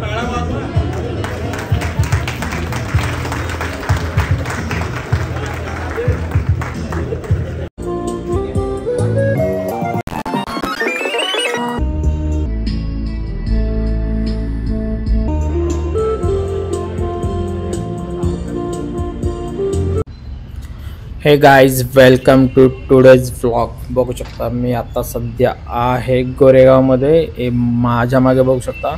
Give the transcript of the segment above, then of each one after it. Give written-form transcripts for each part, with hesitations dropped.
हे guys, welcome to today's vlog. बघू शकता मी आता सध्या आहे गोरेगावमध्ये. माझ्या मागे बघू शकता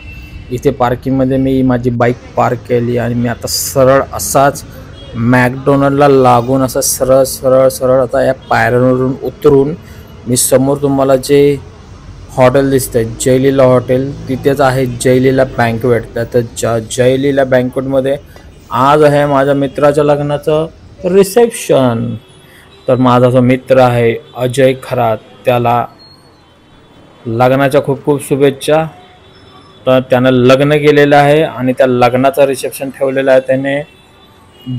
इथे पार्किंगमध्ये मी माझी बाईक पार्क केली आणि मी आता सरळ असाच मॅकडोनल्डला लागून असं सरळ सरळ सरळ आता या पायऱ्यांवरून उतरून मी समोर तुम्हाला जे हॉटेल दिसतंय जयलीला हॉटेल, तिथेच आहे जयलीला बँकवेट. तर जयलीला बँकवेटमध्ये आज आहे माझ्या मित्राच्या लग्नाचं रिसेप्शन. तर माझा जो मित्र आहे अजय खरात, त्याला लग्नाच्या खूप खूप शुभेच्छा. तर त्यानं लग्न केलेलं आहे आणि त्या लग्नाचं रिसेप्शन ठेवलेलं आहे त्याने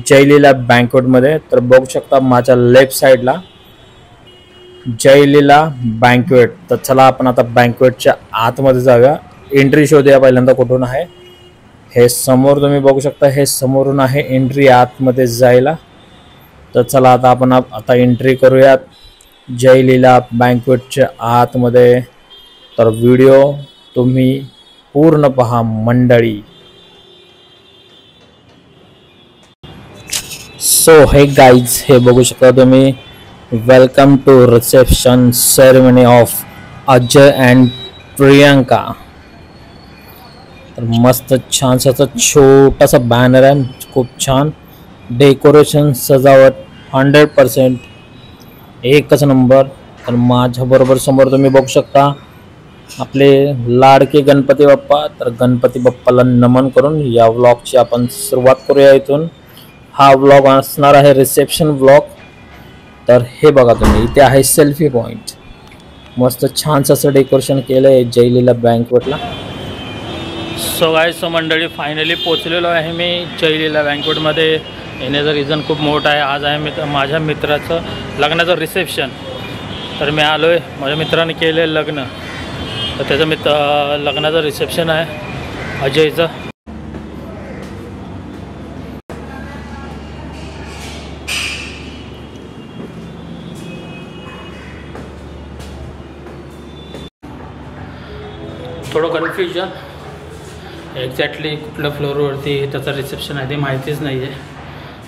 जयलीला बँकवेटमध्ये. तर बघू शकता माझ्या लेफ्ट साईडला जयलीला बँकवेट. तर चला आपण आता बँकवेटच्या आतमध्ये जाऊया. एंट्री शोधूया पहिल्यांदा कुठून आहे. हे समोर तुम्ही बघू शकता, हे समोरून आहे एंट्री आतमध्ये जायला. तर चला आता आपण आता एंट्री करूयात जयलीला बँकवेटच्या आतमध्ये. तर व्हिडिओ तुम्ही पूर्ण पहा मंडळी. सो हे गाईज, हे बघू शकता तुम्ही, welcome to reception ceremony of Ajay and Priyanka. तर मस्त छान असं छोटासा बॅनर आहे, खूप छान डेकोरेशन, सजावट 100% एकच नंबर. तर माझ्याबरोबर समोर तुम्ही बघू शकता आपले लाडके गणपती बाप्पा. तर गणपती बाप्पाला नमन करून या व्लॉगची आपण सुरुवात करूया इथून. हा व्लॉग असणार आहे रिसेप्शन व्लॉग. तर हे बघा तुम्ही, इथे आहे सेल्फी पॉईंट. मस्त छानसं असं डेकोरेशन केलं आहे जयलीला बँकवेटला. सो गाईज, सो मंडळी, फायनली पोचलेलो आहे मी जयलीला बँकवेटमध्ये. येण्याचं रिझन खूप मोठं आहे. आज आहे माझ्या मित्राचं लग्नाचं रिसेप्शन. तर मी आलो आहे, माझ्या मित्राने केलं लग्न, तर त्याचं लग्नाचं रिसेप्शन आहे अजयचं. थोडं कन्फ्युजन, एक्झॅक्टली कुठल्या फ्लोअरवरती त्याचं रिसेप्शन आहे ते माहितीच नाही आहे.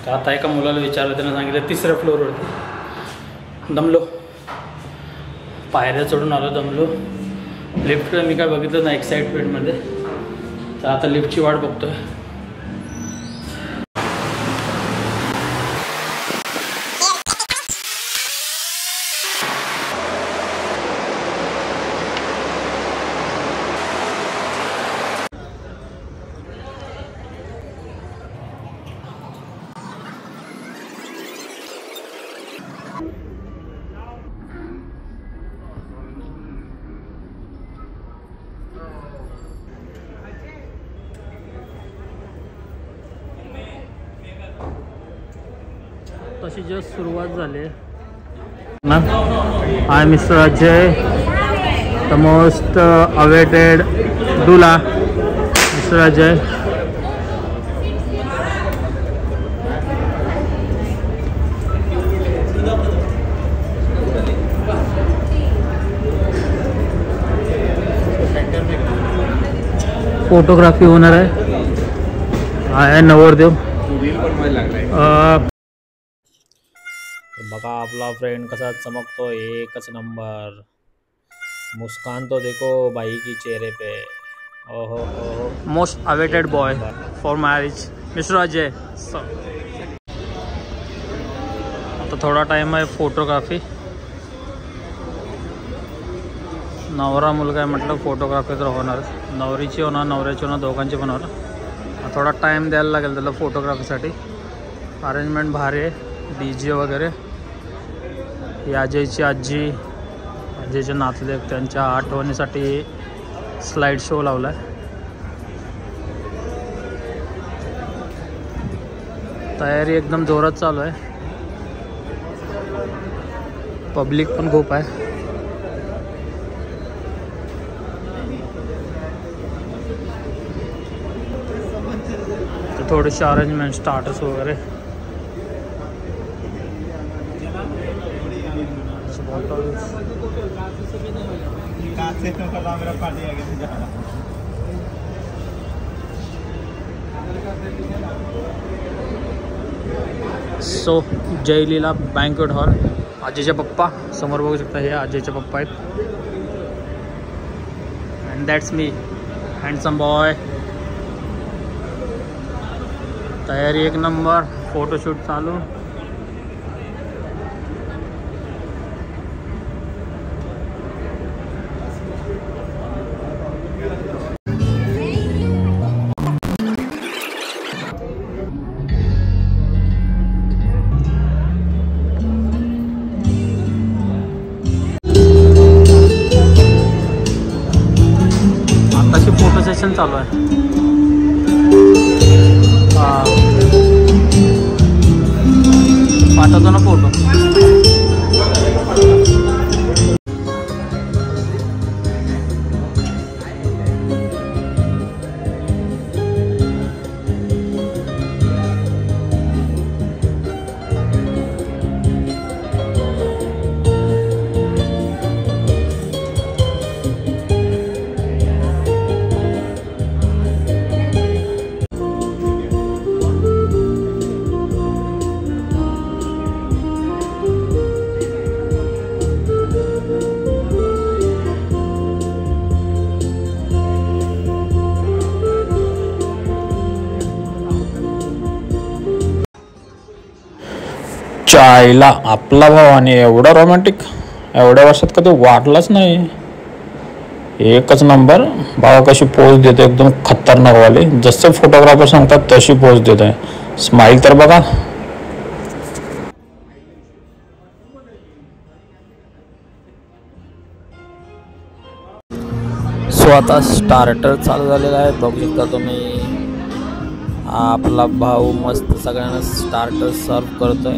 तर आता एका मुलाला विचारलं, त्यानं सांगितलं 3ऱ्या फ्लोअरवरती. दमलो, पायऱ्या चढून आलो, दमलो. लिफ्ट मी काय बघितलं नाही एक्साइटमेंटमध्ये. तर आता लिफ्टची वाट बघतोय. तशी जस्ट सुरुवात झाली आहे. I mister Ajay, the most awaited दुला मिस्टर अजय. फोटोग्राफी होणार आहे नवरदेव. बघा आपला फ्रेंड कसा चमकतो, एकच नंबर. मुस्कान तो देखो भाई की चेहरे पे. ओहो हो, most awaited boy for marriage mister Ajay. आता थोडा टाइम आहे फोटोग्राफी. नवरा मुलगा आहे म्हटलं, फोटोग्राफी तर होणार. नवरीची होणार, नवऱ्याची होणार, दोघांची पण होणार. थोडा टाइम द्यायला लागेल त्याला फोटोग्राफीसाठी. अरेंजमेंट भारी आहे, DJ वगैरे. ही अजयची आजी, अजयचे नातले, त्यांच्या आठवणीसाठी स्लाइड शो लावला आहे. तयारी एकदम जोरात चालू आहे. पब्लिक पण खूप आहे. थोडेसे अरेंजमेंट स्टार्टर्स वगैरे. So Jayleela banquet hall. आजीचे पप्पा समोर बघू शकता, हे आजीचे पप्पा आहेत. And that's me, handsome boy. तयारी एक नंबर, फोटोशूट चालू. आताशी फोटो सेशन चालू आहे. पाठवतो ना फोटो. चायला आपला भाव आणि एवढा रोमॅन्टिक एवढ्या वर्षात कधी वाटलाच नाही. एकच नंबर. भावा कशी पोज देते, एकदम खतरनाक वाले. जसे फोटोग्राफर सांगतात तशी पोज देत आहे. स्माईल तर बघा. सो आता स्टार्टर चालू झालेला आहे, बघू शकता तुम्ही. आपला भाऊ मस्त सगळ्यांना स्टार्टर सर्व करतोय.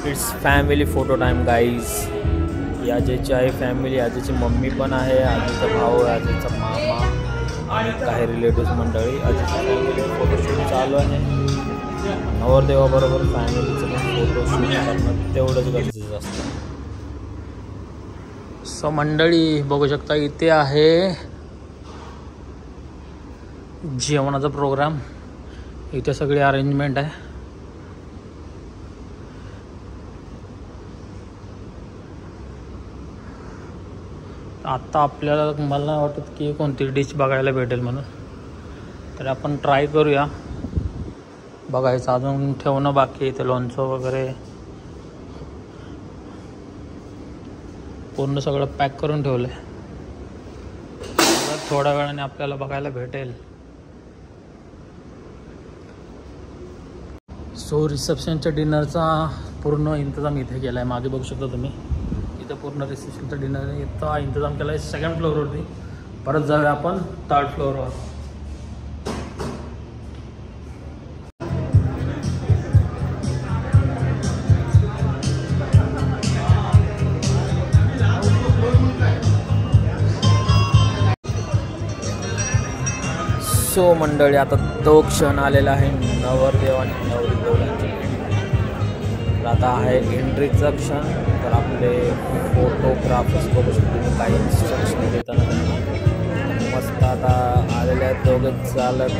It's family photo time guys. ही आजीची आहे फॅमिली. आजीची मम्मी पण आहे, आजीचा भाऊ, आजीचा मामा आणि काही रिलेटिव्स मंडळी. आजीची फॅमिली फोटोशूट चालू आहे. नवरदेवाबरोबर फॅमिलीचं पण फोटोशूट करणं तेवढंच गरजेचं असतं. सो मंडळी बघू शकता, इथे आहे जेवणाचा प्रोग्राम. इथे सगळी अरेंजमेंट आहे. आत्ता आपल्याला मला नाही वाटत की कोणती डिश बघायला भेटेल म्हणून, तर आपण ट्राय करूया. बघायचं अजून ठेवणं बाकी आहे. इथे लोणचं वगैरे पूर्ण सगळं पॅक करून ठेवलं आहे. थोड्या वेळाने आपल्याला बघायला भेटेल. सो रिसेप्शनच्या डिनरचा पूर्ण इंतजाम इथे केला आहे. मागे बघू शकता तुम्ही, इथं पूर्ण रिसेप्शनचा डिनर इथं इंतजाम केला आहे. सेकंड फ्लोअरवरती. परत जाऊया आपण थर्ड फ्लोअरवर. सो मंडळी, आता तो क्षण आलेला आहे नवरदेव आणि नवरी दोघांची. आता आहे एंट्रीचा क्षण. तर आपले फोटोग्राफर्स बघू शकतो काही इन्स्ट्रक्शन देताना त्यांना. मस्त आता आलेले आहेत दोघं चालत.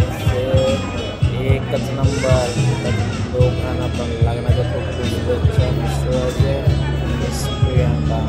एकच नंबर. दोघांना पण लग्नाच्या खूप शुभेच्छा. मिस प्रियांका.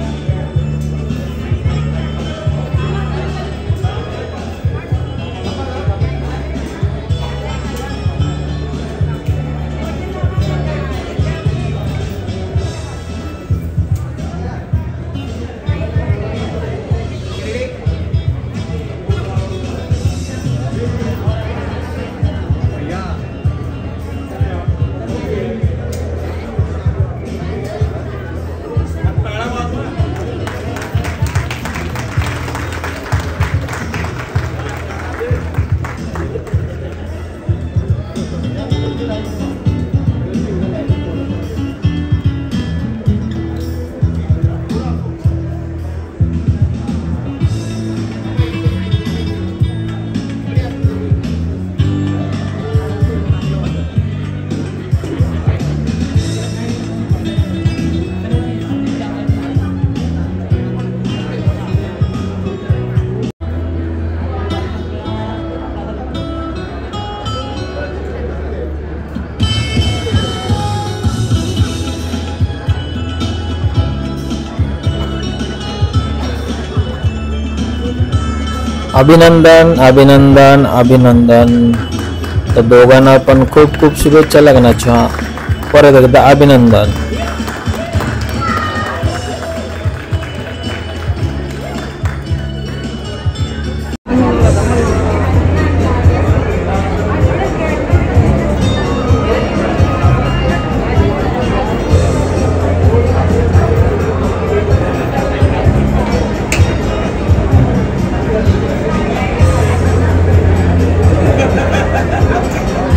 अभिनंदन अभिनंदन अभिनंदन. तर दोघांना पण खूप खूप शुभेच्छा लग्नाच्या. परत एकदा अभिनंदन.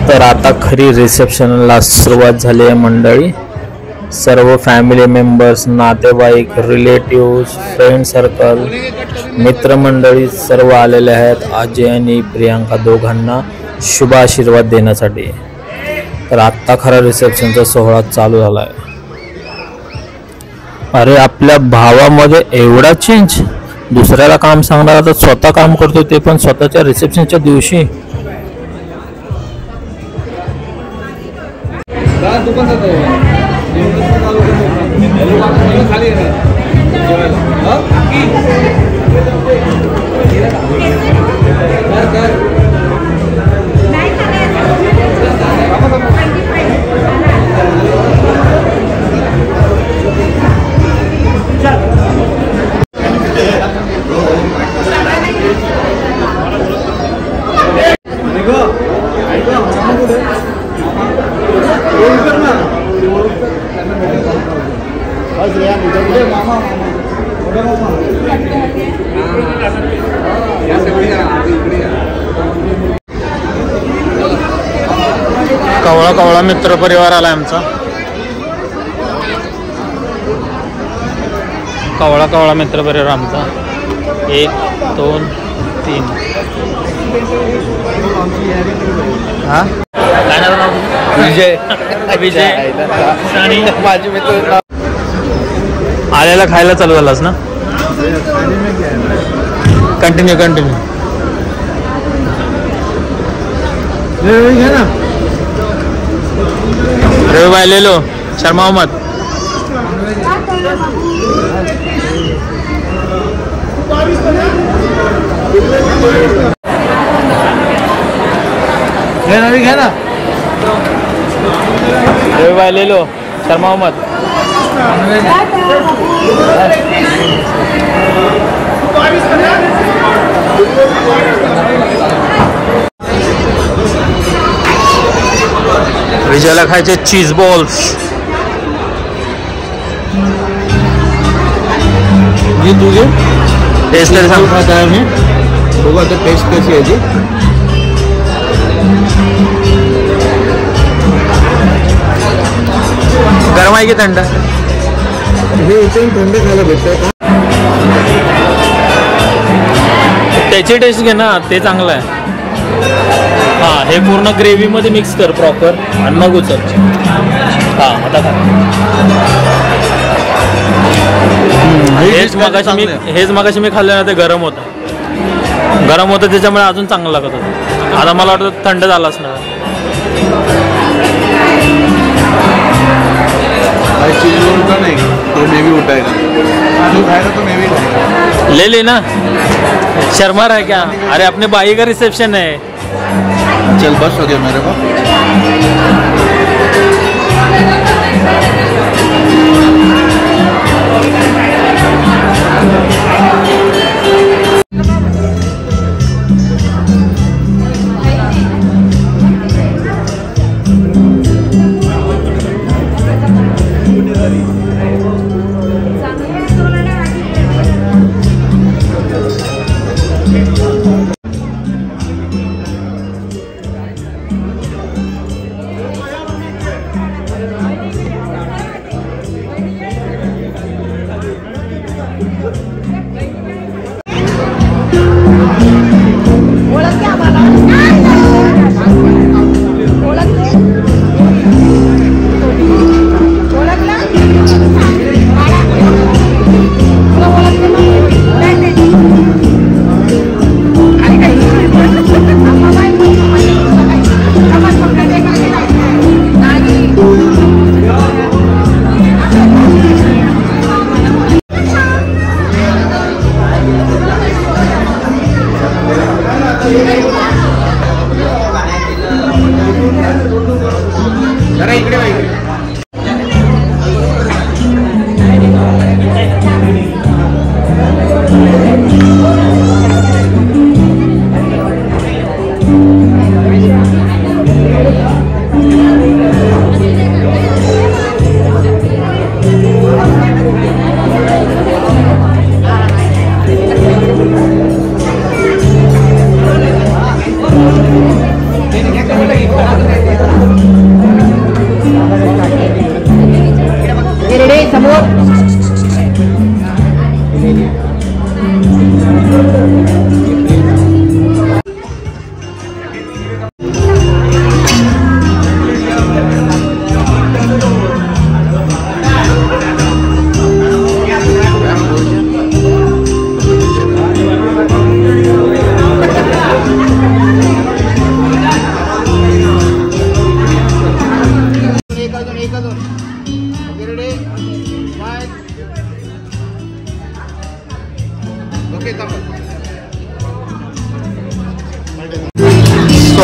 तर आता खरी रिसेप्शनला सुरुवात झाली आहे मंडळी. सर्व फॅमिली मेंबर्स, नातेवाईक, रिलेटिव्स, फ्रेंड सर्कल, मित्रमंडळी सर्व आलेले आहेत अजय आणि प्रियांका दोघांना शुभ आशीर्वाद देण्यासाठी. तर आत्ता खरा रिसेप्शनचा सोहळा चालू झाला आहे. अरे आपल्या भावामध्ये एवढा चेंज. दुसऱ्याला काम सांगणार तर स्वतः काम करतो, ते पण स्वतःच्या रिसेप्शनच्या दिवशी. कवळा कवळा मित्र परिवार आलाय आमचा. कवळा कवळा मित्र परिवार आमचा. 1 2 3. हा काय नाव? विजय. विजय आणि माझे मित्र. आलेला खायला चालू झालास ना? Continue continue. रवि भाई ले लो. शर्मा मत. घे ना. रवि भाई ले लो. शर्मा मत. विजयला खायचे चीज बॉल्स. ये तुझे टेस्ट तरी सांग. खाता है मैं बघू आता टेस्ट कशी आहे ती. गरम आहे की थंड? हे इथे थंड खायला भेटतं. त्याची टेस्ट घे ना, ते चांगलं आहे. हां, हे पूर्ण ग्रेव्हीमध्ये मिक्स कर प्रॉपर आणि मग उचल. हां आता खा. हेच मगाशी मी खाल्लं ना, ते गरम होतं त्याच्यामुळे अजून चांगलं लागत होतं. आता मला वाटतं थंड झालाच ना. चीज रोल का नहीं तो मैं भी उठाएगा. जो खाएगा तो मैं भी खाएगा. ले लेना. शर्मा रहा है क्या? अरे अपने भाई का रिसेप्शन है. चल बस हो गया मेरे को. जरा इकडे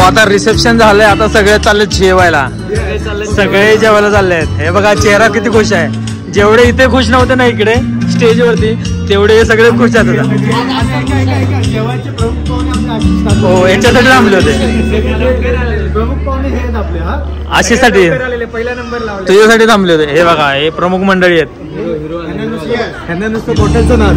आता रिसेप्शन झालंय, आता सगळे चालले जेवायला. सगळे जेवायला चालले आहेत. हे बघा चेहरा किती खुश आहे. जेवढे इथे खुश नव्हते ना इकडे स्टेज वरती, तेवढे सगळे खुश आहेत. हो, याच्यासाठी थांबले होते. आशीसाठी पहिला नंबर लावला, तुझ्यासाठी थांबले होते. हे बघा, हे प्रमुख मंडळी आहेत. नुसतं हॉटेलचं नाव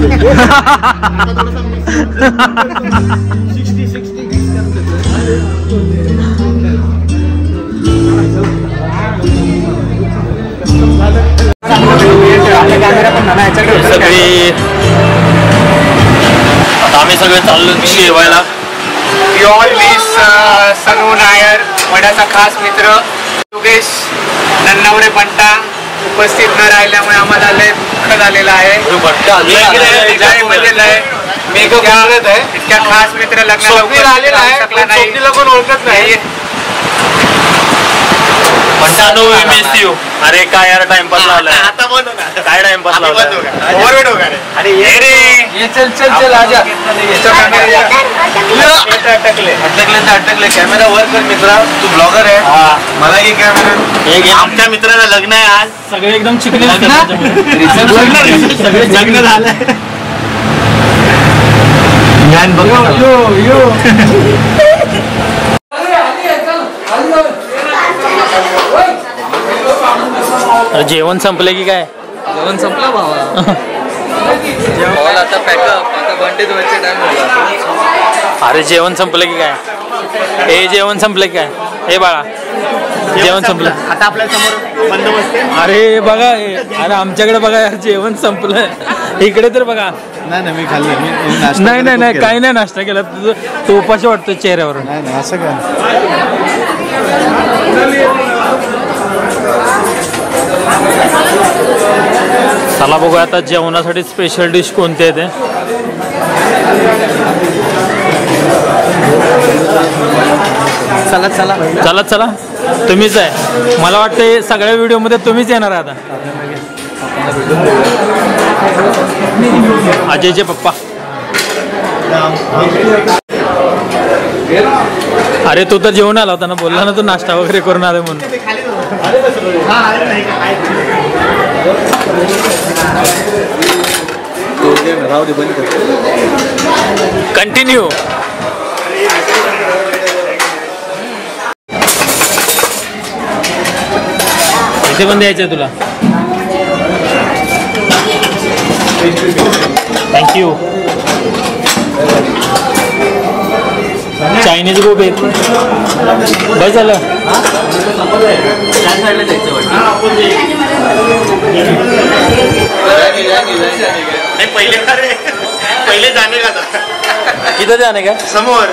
आम्ही सगळे चाललो जेवायला. सनू नायर, वड्याचा खास मित्र योगेश नन्नावरे बंटा उपस्थित न राहिल्यामुळे आम्हाला लय दुःख झालेलं आहे. इतक्या खास मित्र लग्नाला आलेला आहे, पण ओळखत नाही. अरे काय यार टाइमपास लावला. आता बंद काय टाइमपास लावला. अटकले कॅमेरा वर कर मित्रा, तू ब्लॉगर आहे. मला एक कॅमेरा. आमच्या मित्राला लग्न आहे आज. सगळे एकदम चिकले सगळे लग्न झालंय. जेवण संपलं की काय. जेवण संपलं भावा. जेवण आता पॅकअप, आता बंटेज व्हायचे टाइम होला. अरे जेवण संपलं की काय. हे जेवण संपलं की काय. हे बाळा जेवण संपलं. आता आपल्या समोर बंदोबस्त. अरे बघा, अरे आमच्याकडे बघा यार, जेवण संपलं. इकडे तर बघा. नाही मी खाल्लं. नाही नाही नाही, काही नाही नाश्ता केला. तू उपाशी वाटतो चेहऱ्यावरून. नाही असं काय. चला बघूया आता जेवणासाठी स्पेशल डिश कोणती आहे ते. चला चला चला चला, तुम्हीच आहे. मला वाटतं सगळ्या व्हिडिओमध्ये तुम्हीच येणार आहे आता. अजयचे पप्पा. अरे तू तर जेवण आला होता ना, बोलला ना तू नाश्ता वगैरे करून आले म्हणून. कंटिन्यू. इथे पण द्यायचं तुला. थँक्यू. चायनीज गोबी बस झालं. पहिले जाणे का किधर जाने का समोर.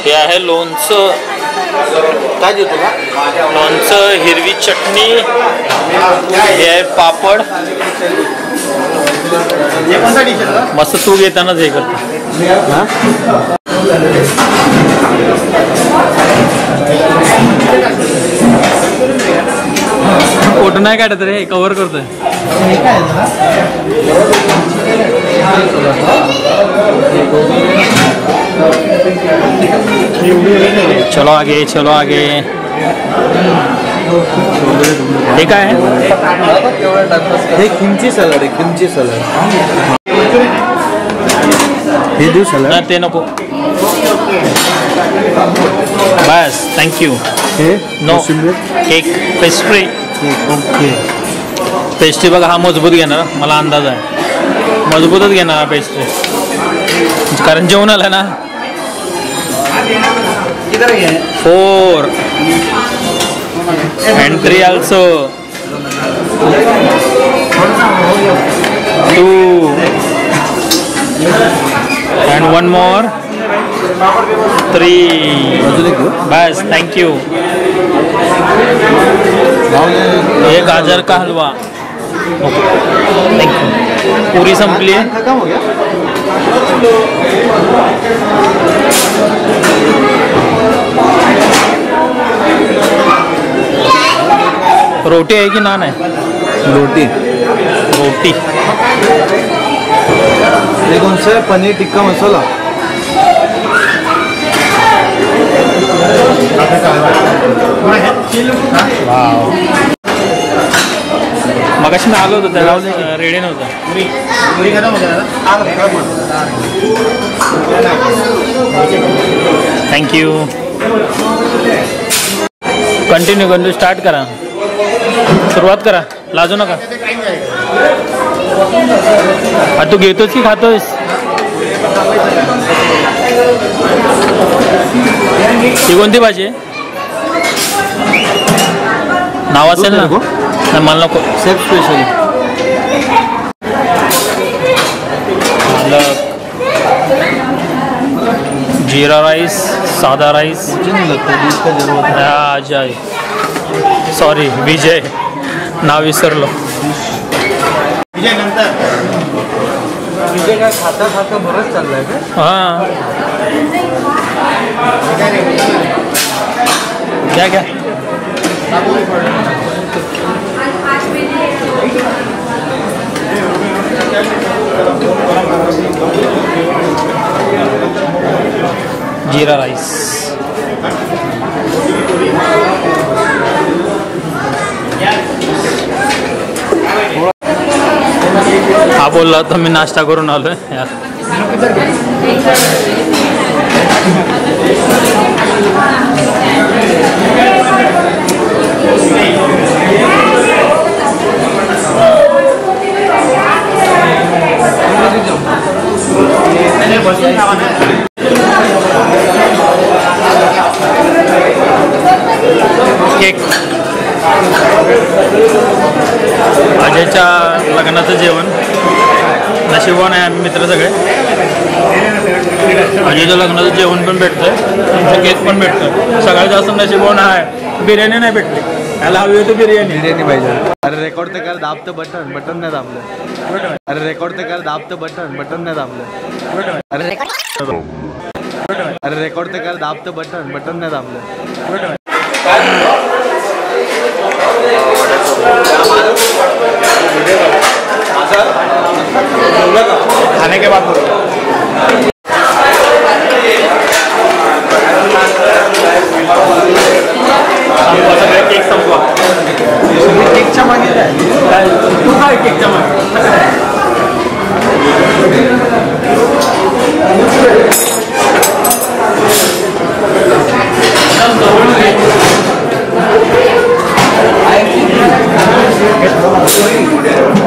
हे आहे लोणचं. काय देतो का. लोणचं, हिरवी चटणी, हे आहे पापड. मस्त तू घेतानाच हे करतो. फोटो नाही काढत रे, कव्हर करतोय. चलो आगे चलो आगे. हे काय आहे? हे किमची सलाड आहे, किमची सलाड. हे देऊ सलाड? ते नको बस. थँक्यू. हे no cake pastry. Okay. Pastry बघा हा मजबूत घेणार, मला अंदाज आहे मजबूतच घेणार हा पेस्ट्री, कारण जेवण आलं ना. 4 and 3 also. 2 and 1 more. 3 bus. Thank you. ये गाजर का हलवा. थँक्यू. पूरी संपली आहे. रोटी आहे की नान आहे? रोटी. रोटी. हे कोणचं आहे? पनीर टिक्का मसाला. मगाशी मी आलो होतो त्याला रेडी नव्हतं. थँक्यू. कंटिन्यू स्टार्ट करा. सुरुवात करा, लाजू नका. तू घेतोस की खातोस? ही कोणती भाजी आहे? नाव असेल ना? मला नको. Chef special. जीरा राईस, साधा राईस. अजय, सॉरी विजय, नाव विसरलो. विजय काय खाता खाता बरंच चाललंय का? हां क्या क्या जीरा राईस. हा बोलला तर मी नाश्ता करून आलोय यार. केक. अजयच्या लग्नाचं जेवण. नशिबवान आहे आम्ही मित्र सगळे. अजयच्या लग्नाचं जेवण पण भेटतं, केक पण भेटतं. सगळ्यात जास्त नशिबवान आहे. बिर्याणी नाही भेटली. त्याला हवी होती बिर्याणी. बिर्याणी पाहिजे. अरे रेकॉर्ड तर कर, दाबतं बटन, बटन नाही दाबलं. अरे रेकॉर्ड तर कर, दाबतं बटन, बटन नाही दाबलं. अरे रेकॉर्ड तर कर, दाबतं बटन, बटन नाही दाबलं. खाने के बाद केक संपवा. केकच्या मागे तू काय केकच्या मागे?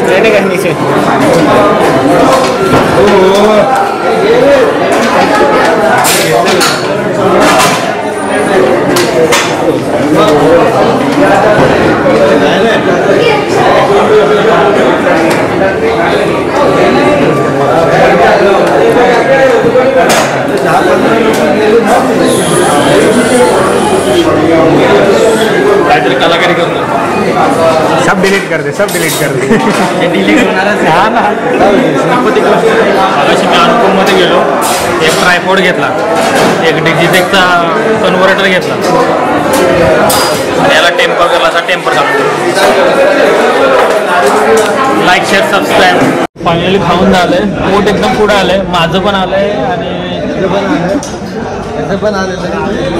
रहने का नीचे. काहीतरी कलाकारी करतो. सब डिलीट कर दे, सब डिलीट कर दे. हाँ ना. मगाशी मी अनुपममध्ये गेलो, एक ट्रायपॉड घेतला, एक डिजिटेकचा कन्व्हर्टर घेतला आणि याला टेम्पर केला. असा टेम्पर झाला. Like share subscribe. फायनली खाऊन झालंय, पोट एकदम पुढे आलंय. माझं पण आलंय आणि पण आले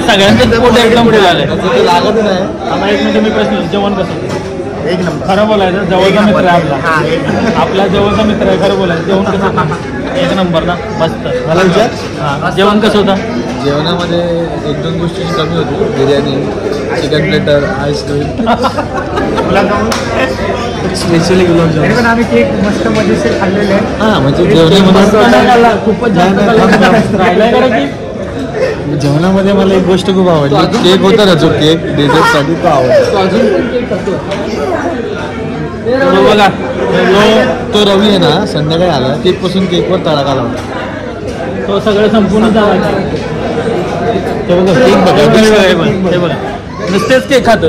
सगळ्यांचे पोट एकदम फुल आले. लागत नाही. आता एक मिनिट मी प्रश्न, जेवण कसं? एक नंबर. खरं बोलायचं, जवळचा मित्र आहे आपला. आपला जवळचा मित्र आहे, खरं बोलायचं. जेवण कसं? एक नंबर ना, मस्त. मला विचार. हां, जेवण कसं होतं? जेवणामध्ये 1-2 गोष्टी कमी होती. Biryani, chicken platter, ice cream, specially gulab jamun. पण आम्ही केक मस्त मजेशीर खाल्लेले आहे. हां म्हणजे जेवणामध्ये खूपच जास्त राहिलाय का की जेवणामध्ये मला एक गोष्ट खूप आवडली. केक होता ना, जो केक डेझर्टसाठी तो आवडला. बघा तो रवी आहे ना, संध्याकाळी आला केकपासून केकवर तडाखा लावला. तो सगळं संपूर्ण झाला. तो बघा केक ते बघा नुसतेच केक खात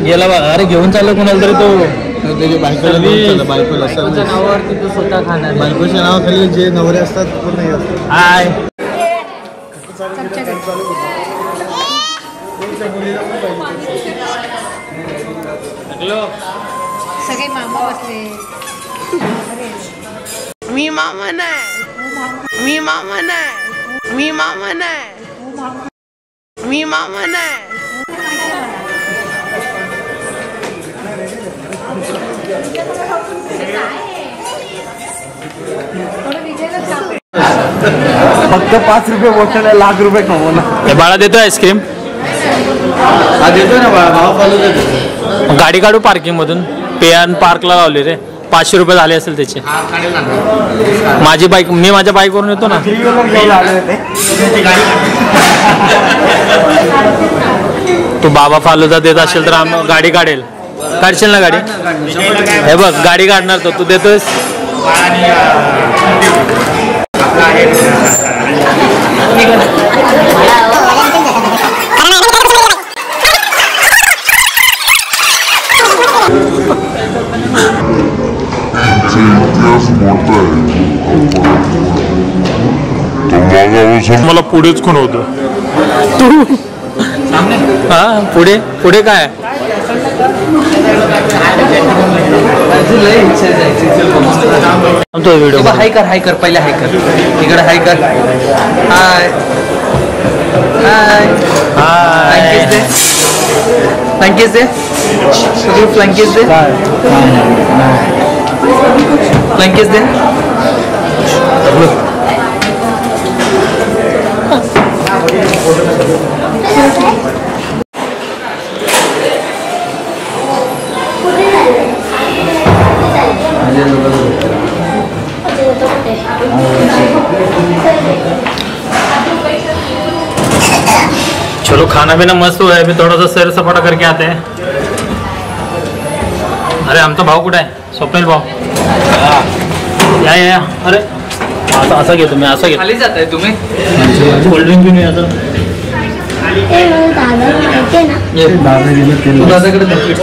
गेला बा. अरे घेऊन चाललं कोणाला तरी तो त्याची बायकोला बायकोला नावावरती तो स्वतः खाणार. बायकोच्या नावाखाली जे नवरे असतात पूर्ण हे असतात. हाय सगळे मामा बसले. मी मामा नाही, मी मामा नाही, मी मामा नाही, मी मामा नाही. फक्त 5 रुपये बॉटल आहे, लाख रुपये कमवणार. हे बाळा देतो आईस्क्रीम. हा देतोय ना भाव चालू देतो. गाडी काढू पार्किंग मधून. पेयान पार्कला लावली रे. 500 रुपये झाले असेल त्याचे. माझी बाईक, मी माझ्या बाईकवरून येतो ना. तू बाबा फालुदा देत असेल तर गाडी काढेल. काढशील ना गाडी? हे बघ गाडी काढणार तो, तू देतोयस. मला पुढेच कोण होतं तू. हा पुढे पुढे काय? तो व्हिडिओ हाय कर, हाय कर, पहिले हाय कर. इकडे हाय कर. हाय हाय हाय. फ्लँकीज दे. फ्लँकीज दे. फ्लँकीज दे. चलो खाना पीना मस्त हुआ है. अभी थोड़ा सा सैर सपाटा करके आते हैं. अरे आमचा भाऊ कुठे आहे? स्वप्नील भाऊ या. अरे असं घेतो मी, असं घेतो. खाली जात आहे तुम्ही. कोल्ड्रिंक घेऊन या.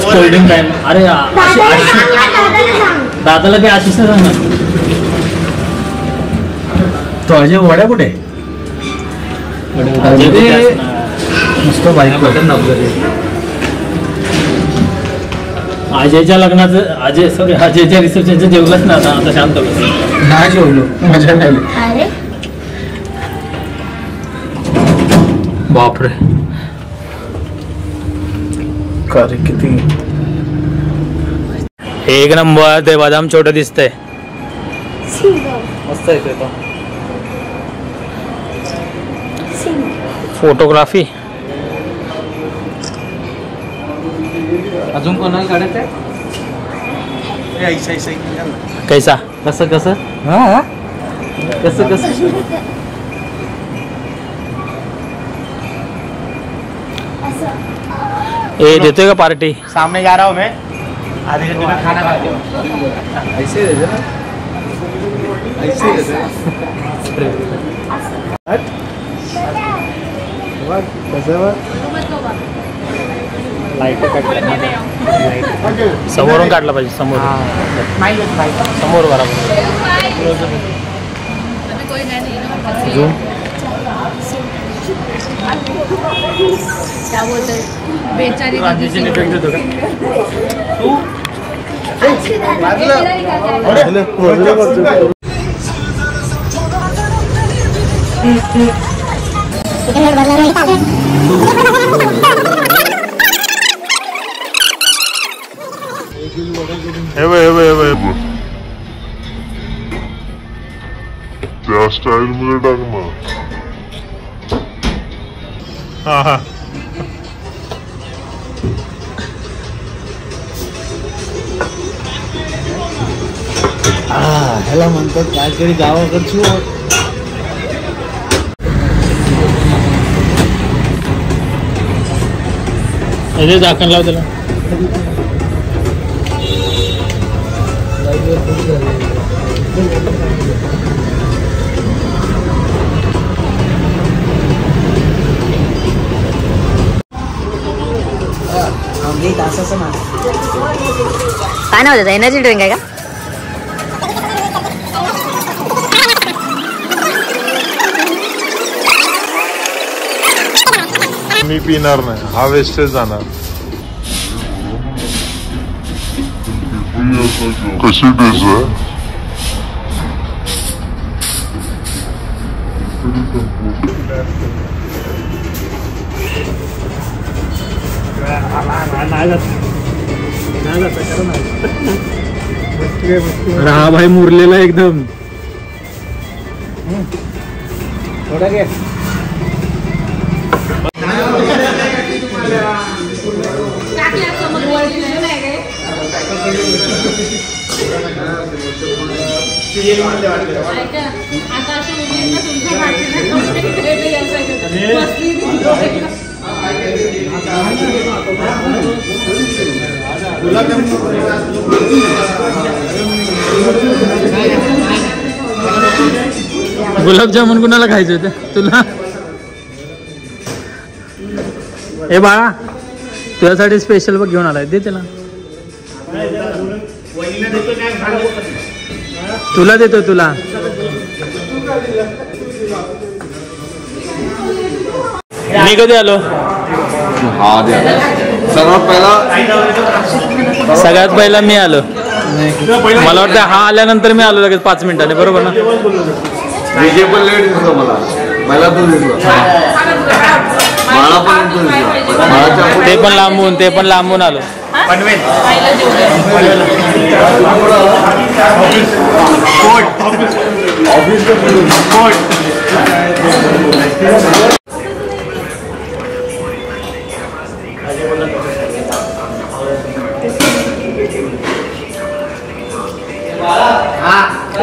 Cold drink time. अरे दादाला ते आशिष सांग ना. तो अजय वड्या कुठे? नुसतं बाईक बटन अजयच्या लग्नाचं, अजयच्या रिसेप्शनचं जेवलंच ना. आता शांत बस. नाही जेवलो, मजा नाही. अरे बापरे अरे किती एक नंबर. ते बदाम छोटं दिसतंय. मस्त आहे तो. फोटोग्राफी. अजून कोणाला काढायचं आहे? कैसा? कसं कसं कसं कसं ए देतोय का पार्टी? सामने जा रहा हूँ मैं. आधे घंटे में खाना खाते हो. ऐसे देते ना, ऐसे देते. समोरून काढला पाहिजे. समोर समोर बरोबर. क्या बोलते बेचारी त्या स्टाईल मध्ये टाक ना. हा हा ह्याला म्हणतात काहीतरी गावाकडची ओढ. झाकण लाव त्याला. काय नाव त्याचं? एनर्जी ड्रिंक आहे का? मी पिणार नाही, हा वेस्टेज जाणार. कशी टेस्ट आहे? हा भाई मुरलेला एकदम. थोडा घे. गुलाबजामुन कुणाला खायचे होते? तुला? ए बाळा, तुझ्यासाठी स्पेशल बघ घेऊन आलाय, दे त्याला. तुला देतो तुला. मी कधी आलो? सगळ्यात पहिला मी आलो. मला वाटतं हा आल्यानंतर मी आलो लगेच 5 मिनिटाने, बरोबर ना? विजय पण लेट दिसतो मला पण ते पण लांबून आलो.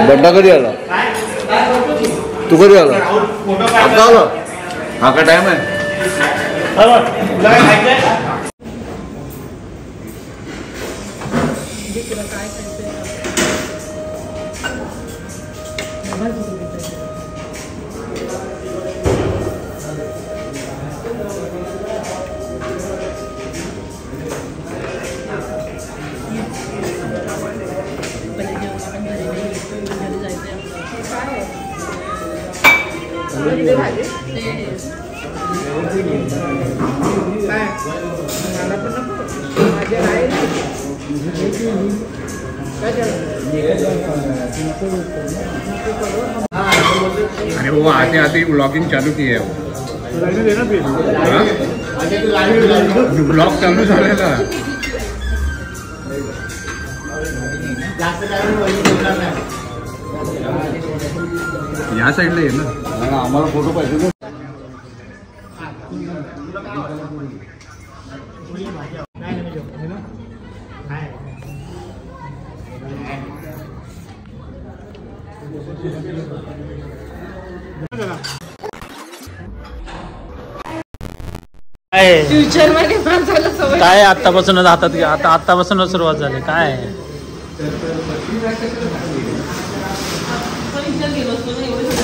बड्डा कधी आला? तू कधी आला? आता आला? हा का टाइम आहे? अरे वो आते आते ही ब्लॉगिंग चालू की है. ब्लॉग चालू झालेला. या साईडला आहे ना. आम्हाला फोटो पाहिजे. फ्युचर मध्ये माणसाला सवय काय आतापासूनच हातात आतापासूनच सुरुवात झाली. काय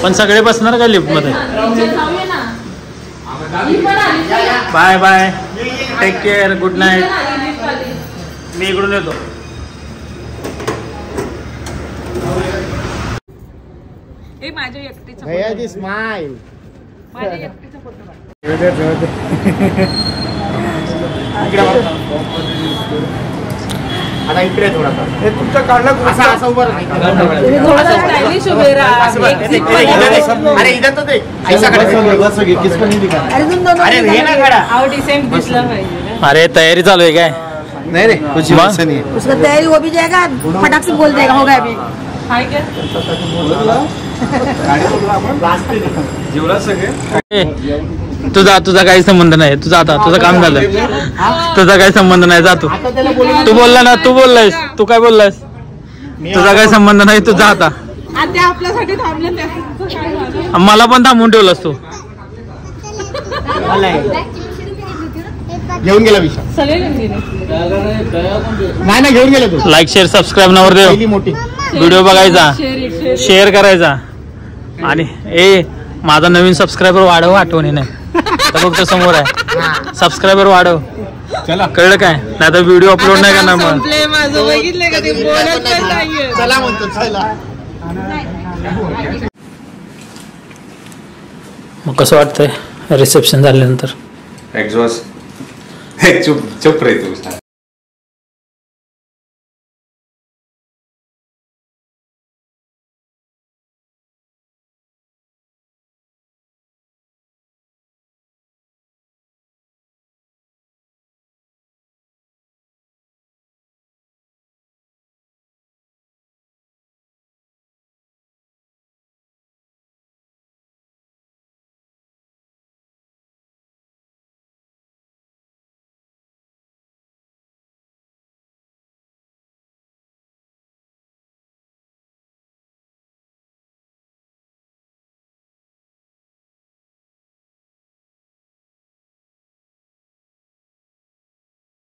पण सगळे बसणार का लिफ्ट मध्ये? Bye bye, take care, good night. मी इकडून येतो. हे माझ्या एकटीचा स्माइल. माझ्या एकटीचा फोटो काढ. आता इकडे थोडासा हे तुमचं काढलं असा असा उभं राहा. थोडा स्टायलिश उभे राहा. अरे इधर तो देख ऐसा कर अरे हे ना खड़ा आव डिसेंट दिसला पाहिजे. अरे तयारी चालू आहे काय? नाही रे कुछ मग? वैसा नहीं है. उसका तैयारी हो भी जाएगा, फटाक से बोल देगा होगा अभी. हाय काय जेवढा सगळे तुझा काही संबंध नाही. तुझा आता तुझं काम झालं. तुझा काही संबंध नाही. जा तू. तू बोलला ना, तू बोललायस. तू काय बोललायस? तुझा काही संबंध नाही. तुझा आता आता आपल्यासाठी थांबले त्याचं काय झालं? मला पण थांबून ठेवलंस तू. घेऊन गेला विशाल. सगळे घेऊन गेले. नाही ना घेऊन गेला तू. लाईक शेअर सबस्क्राईब नवर देव. पहिली मोठी व्हिडिओ बघायचा, शेअर शेअर करायचा आणि माझा नवीन सबस्क्रायबर वाढव आठवणी नाही. आता फक्त समोर आहे. सबस्क्रायबर वाढव. चला कळलं काय? नाही तर व्हिडिओ अपलोड नाही करणार मग. संपले माझं. बघितलं का ते बोलत पण नाहीये. चला म्हणतो चला. मग कसं वाटतंय रिसेप्शन झाल्यानंतर? एक्झॉस्ट चुप चुप रे तू.